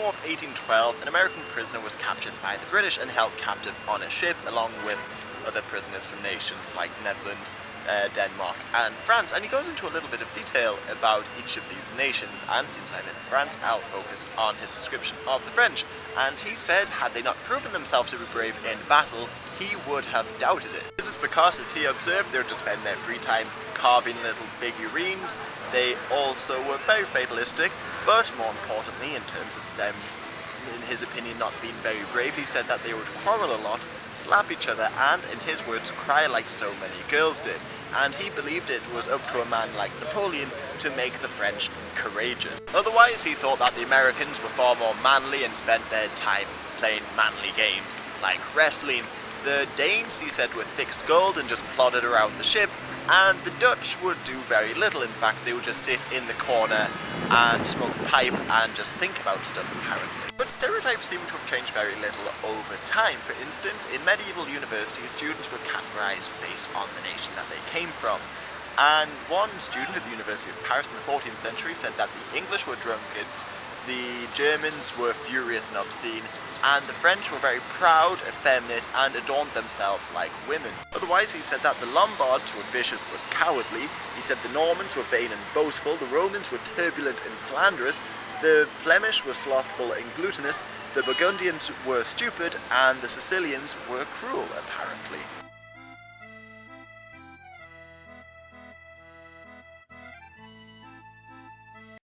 summer of 1812, an American prisoner was captured by the British and held captive on a ship along with other prisoners from nations like Netherlands, Denmark and France, and he goes into a little bit of detail about each of these nations, and since I'm in France, I'll focus on his description of the French. And he said had they not proven themselves to be brave in battle, he would have doubted it. This is because, as he observed, they were to spend their free time carving little figurines. They also were very fatalistic, but more importantly, in terms of them, in his opinion, not being very brave, he said that they would quarrel a lot, slap each other, and, in his words, cry like so many girls did. And he believed it was up to a man like Napoleon to make the French courageous. Otherwise, he thought that the Americans were far more manly and spent their time playing manly games, like wrestling. The Danes, he said, were thick-skulled and just plodded around the ship, and the Dutch would do very little. In fact, they would just sit in the corner and smoke a pipe and just think about stuff, apparently. But stereotypes seem to have changed very little over time. For instance, in medieval universities, students were categorized based on the nation that they came from. And one student at the University of Paris in the 14th century said that the English were drunkards, the Germans were furious and obscene, and the French were very proud, effeminate, and adorned themselves like women. Otherwise, he said that the Lombards were vicious but cowardly. He said the Normans were vain and boastful, the Romans were turbulent and slanderous, the Flemish were slothful and gluttonous, the Burgundians were stupid, and the Sicilians were cruel, apparently.